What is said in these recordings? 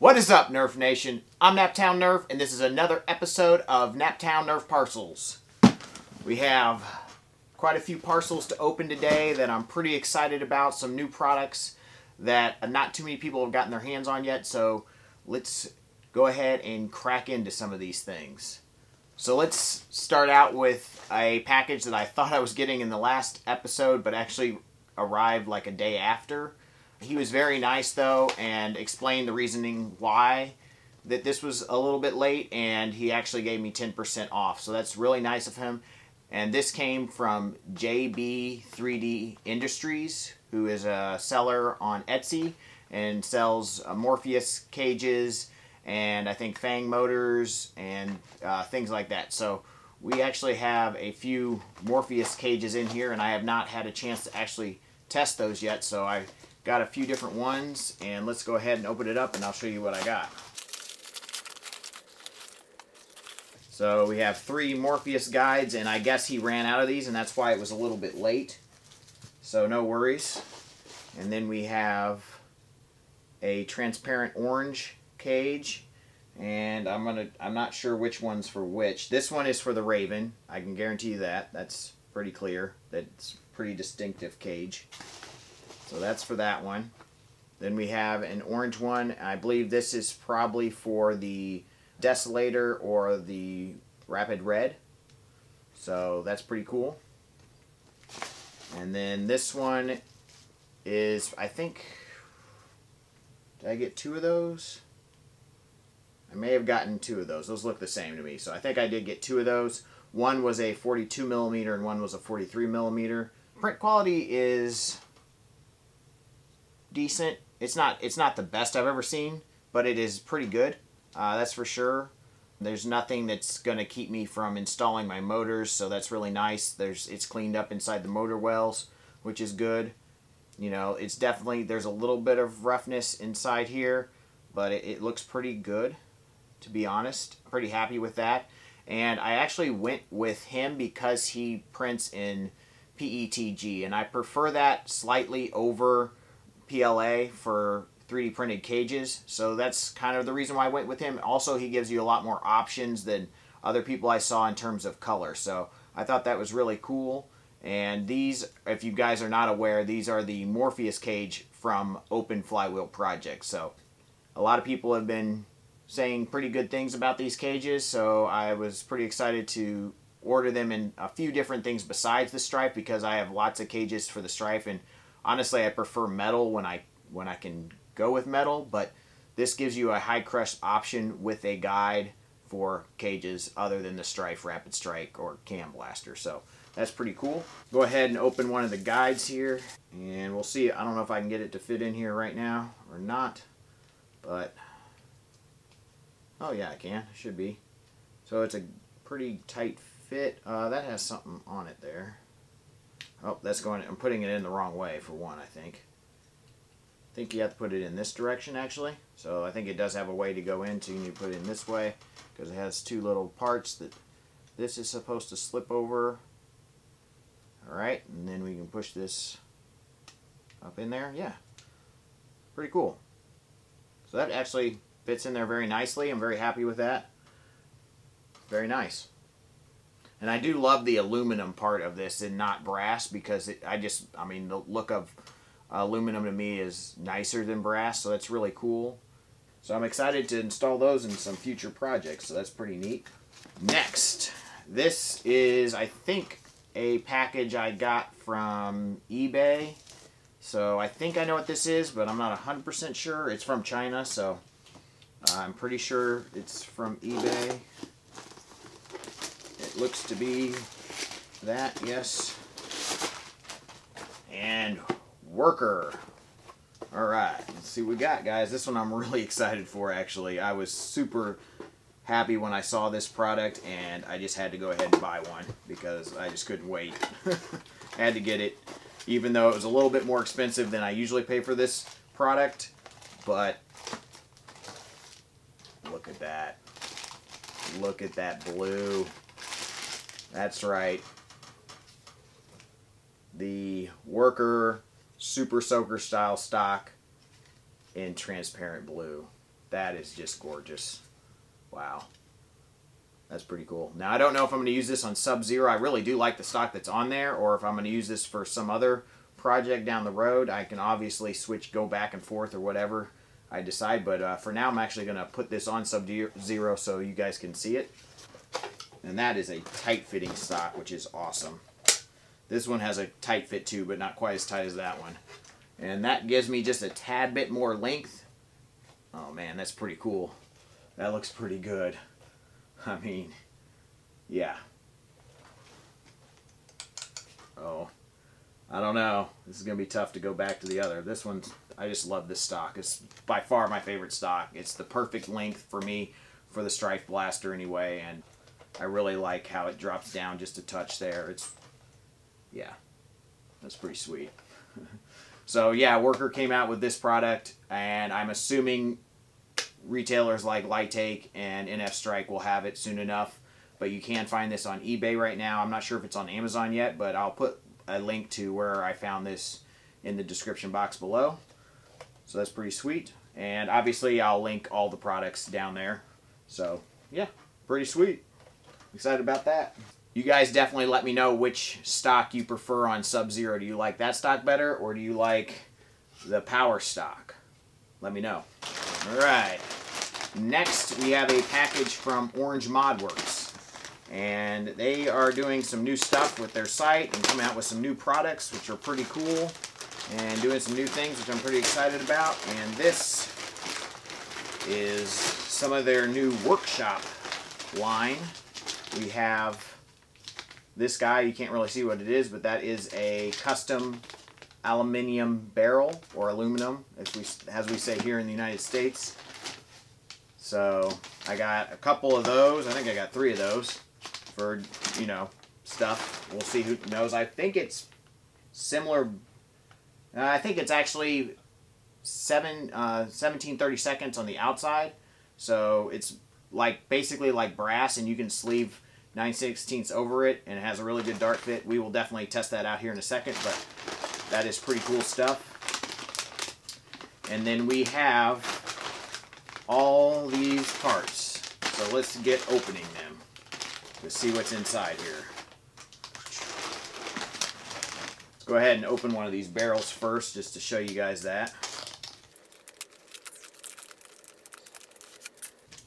What is up, Nerf Nation? I'm Naptown Nerf, and this is another episode of Naptown Nerf Parcels. We have quite a few parcels to open today that I'm pretty excited about, some new products that not too many people have gotten their hands on yet, so let's go ahead and crack into some of these things. So let's start out with a package that I thought I was getting in the last episode, but actually arrived like a day after. He was very nice though and explained the reasoning why that this was a little bit late, and he actually gave me 10% off. So that's really nice of him. And this came from JB3D Industries, who is a seller on Etsy and sells Morphious cages and I think Fang motors and things like that. So we actually have a few Morphious cages in here, and I have not had a chance to actually test those yet. So I got a few different ones, and let's go ahead and open it up and I'll show you what I got. So we have 3 Morphious guides, and I guess he ran out of these and that's why it was a little bit late. So no worries. And then we have a transparent orange cage, and I'm not sure which one's for which. This one is for the Raven. I can guarantee you that. That's pretty clear. That's a pretty distinctive cage. So that's for that one. Then we have an orange one. I believe this is probably for the Desolator or the Rapid Red. So that's pretty cool. And then this one is, I think, did I get 2 of those? I may have gotten 2 of those. Those look the same to me. So I think I did get 2 of those. One was a 42mm and one was a 43mm. Print quality is decent. It's not the best I've ever seen, but it is pretty good. That's for sure. There's nothing that's going to keep me from installing my motors, so that's really nice. It's cleaned up inside the motor wells, which is good. You know, it's definitely, there's a little bit of roughness inside here, but it looks pretty good, to be honest. Pretty happy with that. And I actually went with him because he prints in PETG, and I prefer that slightly over PLA for 3D printed cages. So that's kind of the reason why I went with him. Also, he gives you a lot more options than other people I saw in terms of color. So I thought that was really cool. And these, if you guys are not aware, these are the Morphious cage from Open Flywheel Project. So a lot of people have been saying pretty good things about these cages, so I was pretty excited to order them in a few different things besides the stripe, because I have lots of cages for the stripe, and honestly I prefer metal when I can go with metal, but this gives you a high crush option with a guide for cages other than the Strife, Rapid Strike, or Cam Blaster. So that's pretty cool. Go ahead and open one of the guides here, and we'll see. I don't know if I can get it to fit in here right now or not, but oh yeah, I can. It should be. So it's a pretty tight fit. That has something on it there. Oh, that's going. I'm putting it in the wrong way for one, I think. I think you have to put it in this direction actually. So I think it does have a way to go into. You need to put it in this way because it has 2 little parts that this is supposed to slip over. Alright, and then we can push this up in there. Yeah, pretty cool. So that actually fits in there very nicely. I'm very happy with that. Very nice. And I do love the aluminum part of this and not brass, because I mean, the look of aluminum to me is nicer than brass, so that's really cool. So I'm excited to install those in some future projects, so that's pretty neat. Next, this is, I think, a package I got from eBay. So I think I know what this is, but I'm not 100% sure. It's from China, so I'm pretty sure it's from eBay. It looks to be that, yes. And worker. Alright, let's see what we got, guys. This one I'm really excited for, actually. I was super happy when I saw this product, and I just had to go ahead and buy one because I just couldn't wait. I had to get it, even though it was a little bit more expensive than I usually pay for this product. But look at that. Look at that blue. That's right. The Worker Super Soaker style stock in transparent blue. That is just gorgeous. Wow. That's pretty cool. Now, I don't know if I'm going to use this on Sub-Zero. I really do like the stock that's on there, or if I'm going to use this for some other project down the road. I can obviously go back and forth or whatever I decide, but for now I'm actually going to put this on Sub-Zero so you guys can see it. And that is a tight-fitting stock, which is awesome. This one has a tight fit too, but not quite as tight as that one. And that gives me just a tad bit more length. Oh man, that's pretty cool. That looks pretty good. I mean, yeah. Oh, I don't know. This is going to be tough to go back to the other. This one, I just love this stock. It's by far my favorite stock. It's the perfect length for me for the Strife Blaster anyway, and I really like how it drops down just a touch there. Yeah, that's pretty sweet. So yeah, Worker came out with this product, and I'm assuming retailers like Lightake and NF Strike will have it soon enough, but you can find this on eBay right now. I'm not sure if it's on Amazon yet, but I'll put a link to where I found this in the description box below. So that's pretty sweet, and obviously I'll link all the products down there. So yeah, pretty sweet. Excited about that. You guys definitely let me know which stock you prefer on Sub-Zero. Do you like that stock better, or do you like the Power stock? Let me know. All right. Next, we have a package from Orange Modworks, and they are doing some new stuff with their site and coming out with some new products, which are pretty cool, and doing some new things, which I'm pretty excited about. And this is some of their new workshop line. We have this guy. You can't really see what it is, but that is a custom aluminum barrel, or aluminum, as we say here in the United States. So I got a couple of those. I think I got 3 of those for, you know, stuff. We'll see who knows. I think it's similar. I think it's actually 17/32 on the outside. So it's like basically like brass, and you can sleeve 9/16 over it, and it has a really good dart fit. We will definitely test that out here in a second, but that is pretty cool stuff. And then we have all these parts. So let's get opening them to see what's inside here. Let's go ahead and open one of these barrels first, just to show you guys that.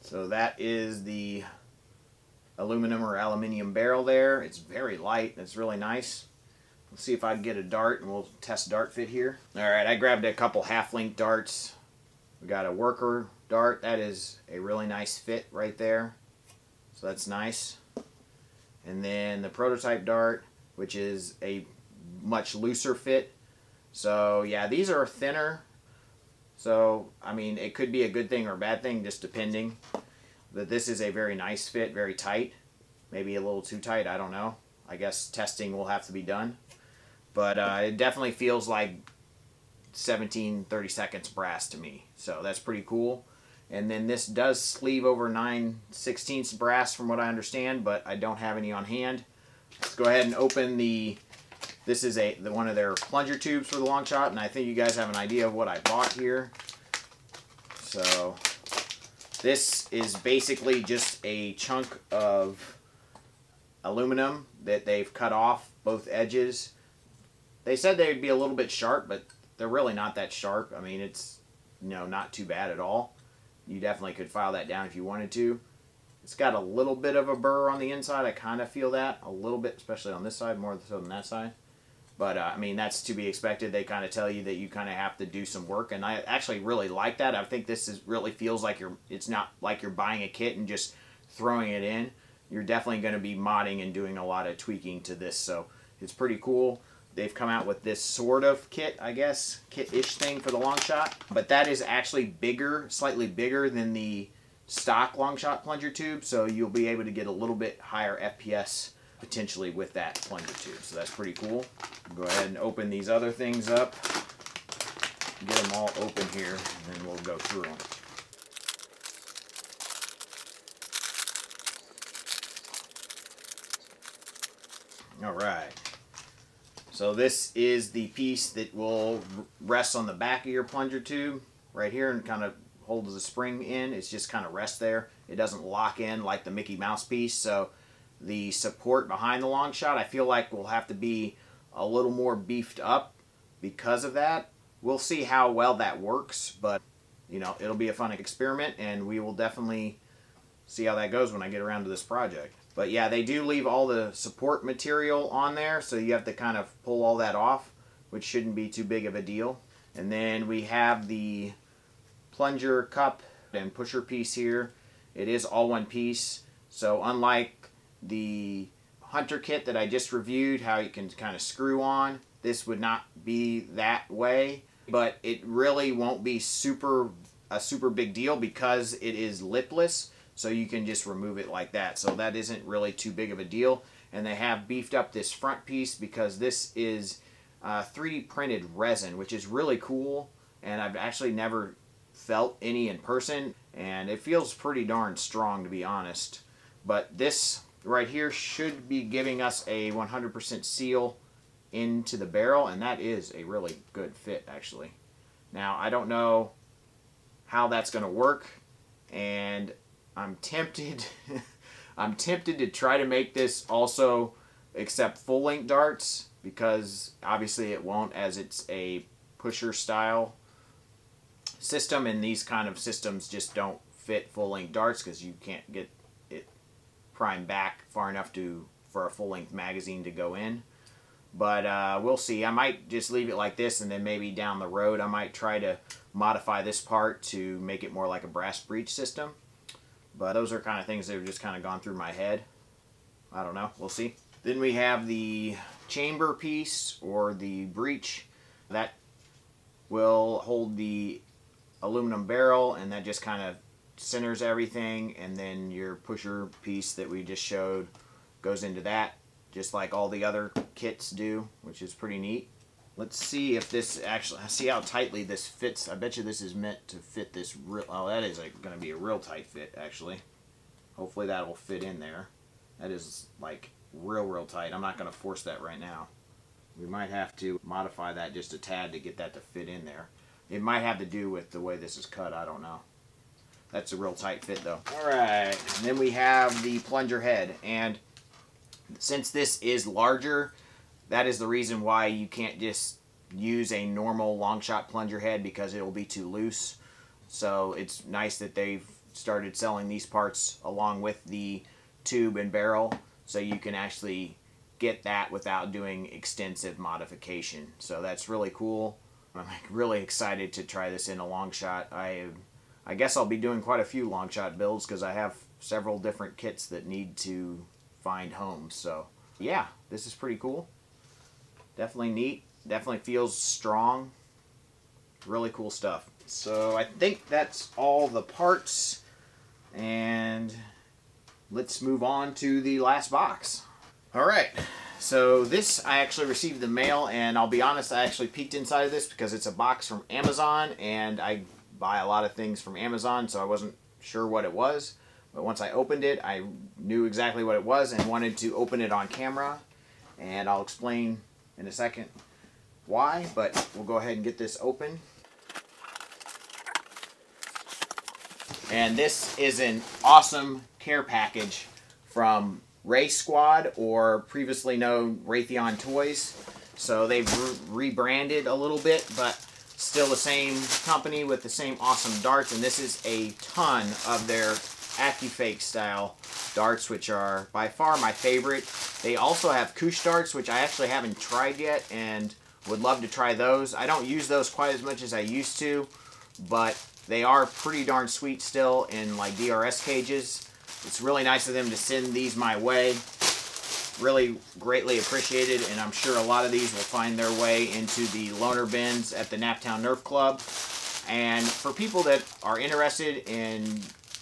So that is the aluminum or aluminium barrel there. It's very light. It's really nice. Let's see if I can get a dart, and we'll test dart fit here. Alright, I grabbed a couple half-length darts. We got a Worker dart. That is a really nice fit right there. So that's nice. And then the prototype dart, which is a much looser fit. So yeah, these are thinner. So, I mean, it could be a good thing or a bad thing, just depending. But this is a very nice fit, very tight. Maybe a little too tight, I don't know. I guess testing will have to be done. But it definitely feels like 17/32 brass to me. So that's pretty cool. And then this does sleeve over 9/16 brass from what I understand, but I don't have any on hand. Let's go ahead and open this is one of their plunger tubes for the Longshot, and I think you guys have an idea of what I bought here. So this is basically just a chunk of aluminum that they've cut off both edges. They said they'd be a little bit sharp, but they're really not that sharp. I mean, it's, you know, not too bad at all. You definitely could file that down if you wanted to. It's got a little bit of a burr on the inside. I kind of feel that a little bit, especially on this side, more so than that side. But, I mean, that's to be expected. They kind of tell you that you kind of have to do some work, and I actually really like that. I think this really feels like it's not like you're buying a kit and just throwing it in. You're definitely going to be modding and doing a lot of tweaking to this, so it's pretty cool. They've come out with this sort of kit, I guess, kit-ish thing for the Longshot, but that is actually bigger, slightly bigger than the stock Longshot plunger tube, so you'll be able to get a little bit higher FPS potentially with that plunger tube, so that's pretty cool. Go ahead and open these other things up, get them all open here, and then we'll go through them. Alright, so this is the piece that will rest on the back of your plunger tube right here and kind of holds the spring in. It's just kind of rests there. It doesn't lock in like the Mickey Mouse piece. So the support behind the Longshot, I feel like will have to be a little more beefed up because of that. We'll see how well that works, but you know, it'll be a fun experiment, and we will definitely see how that goes when I get around to this project. But yeah, they do leave all the support material on there, so you have to kind of pull all that off, which shouldn't be too big of a deal. And then we have the plunger cup and pusher piece here. It is all one piece, so unlike the Hunter kit that I just reviewed, how you can kind of screw on, this would not be that way. But it really won't be a super big deal because it is lipless, so you can just remove it like that. So that isn't really too big of a deal. And they have beefed up this front piece because this is 3D printed resin, which is really cool, and I've actually never felt any in person, and it feels pretty darn strong, to be honest. But this right here should be giving us a 100% seal into the barrel, and that is a really good fit, actually. Now, I don't know how that's going to work, and I'm tempted I'm tempted to try to make this also accept full-length darts, because obviously it won't, as it's a pusher style system, and these kind of systems just don't fit full-length darts because you can't get it primed back far enough for a full-length magazine to go in. But we'll see. I might just leave it like this, and then maybe down the road I might try to modify this part to make it more like a brass breech system. But those are kind of things that have just kind of gone through my head. I don't know. We'll see. Then we have the chamber piece, or the breech, that will hold the aluminum barrel, and that just kind of centers everything. And then your pusher piece that we just showed goes into that, just like all the other kits do, which is pretty neat. Let's see if this actually, see how tightly this fits. I bet you this is meant to fit this real, oh, that is going to be a real tight fit, actually. Hopefully that will fit in there. That is like real tight. I'm not going to force that right now. We might have to modify that just a tad to get that to fit in there. It might have to do with the way this is cut, I don't know. That's a real tight fit though. Alright, and then we have the plunger head, and since this is larger, that is the reason why you can't just use a normal Longshot plunger head, because it will be too loose. So it's nice that they've started selling these parts along with the tube and barrel, so you can actually get that without doing extensive modification. So that's really cool. I'm really excited to try this in a Longshot. I guess I'll be doing quite a few Longshot builds because I have several different kits that need to find homes. So yeah, this is pretty cool. Definitely neat. Definitely feels strong. Really cool stuff. So I think that's all the parts, and let's move on to the last box. Alright, so this I actually received in the mail, and I'll be honest, I actually peeked inside of this because it's a box from Amazon, and I buy a lot of things from Amazon, so I wasn't sure what it was. But once I opened it, I knew exactly what it was and wanted to open it on camera, and I'll explain in a second why, but we'll go ahead and get this open. And this is an awesome care package from Race Squad, or previously known Raytheon Toys. So they've rebranded a little bit, but still the same company with the same awesome darts. And this is a ton of their Accufake style darts, which are by far my favorite. They also have Koosh darts, which I actually haven't tried yet and would love to try those. I don't use those quite as much as I used to, but they are pretty darn sweet still in like DRS cages. It's really nice of them to send these my way. Really greatly appreciated, and I'm sure a lot of these will find their way into the loaner bins at the Naptown Nerf Club. And for people that are interested in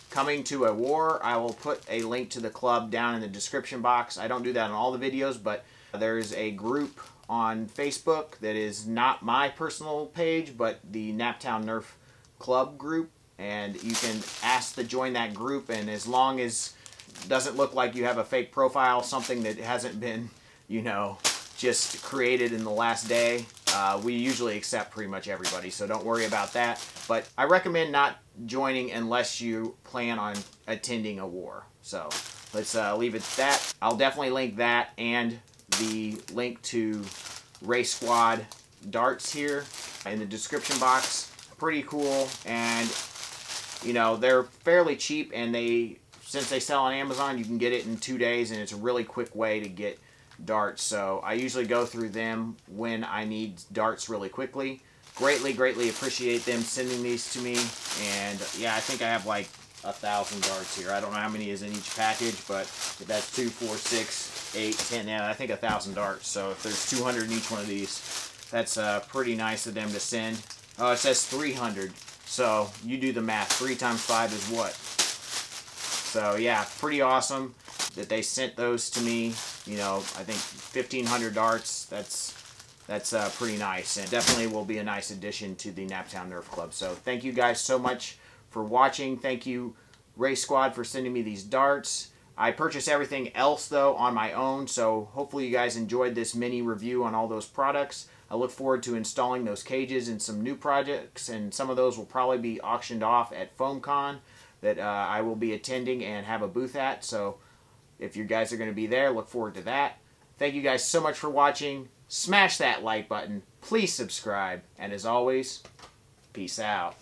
coming to a war, I will put a link to the club down in the description box. I don't do that in all the videos, but there's a group on Facebook that is not my personal page, but the Naptown Nerf Club group, and you can ask to join that group, and as long as it doesn't look like you have a fake profile, something that hasn't been, you know, just created in the last day, we usually accept pretty much everybody, so don't worry about that. But I recommend not joining unless you plan on attending a war. So let's leave it at that. I'll definitely link that and the link to Race Squad darts here in the description box. Pretty cool, and you know, they're fairly cheap, and since they sell on Amazon, you can get it in 2 days, and it's a really quick way to get darts. So I usually go through them when I need darts really quickly. Greatly appreciate them sending these to me. And yeah, I think I have like 1,000 darts here. I don't know how many is in each package, but if that's 2, 4, 6, 8, 10, yeah, I think 1,000 darts. So if there's 200 in each one of these, that's pretty nice of them to send. Oh, it says 300. So you do the math. 3 times 5 is what? So yeah, pretty awesome that they sent those to me. You know, I think 1,500 darts. That's pretty nice, and definitely will be a nice addition to the Naptown Nerf Club. So thank you guys so much for watching. Thank you, Race Squad, for sending me these darts. I purchased everything else though on my own, so hopefully you guys enjoyed this mini review on all those products. I look forward to installing those cages in some new projects, and some of those will probably be auctioned off at FoamCon that I will be attending and have a booth at. So if you guys are going to be there, look forward to that. Thank you guys so much for watching. Smash that like button. Please subscribe. And as always, peace out.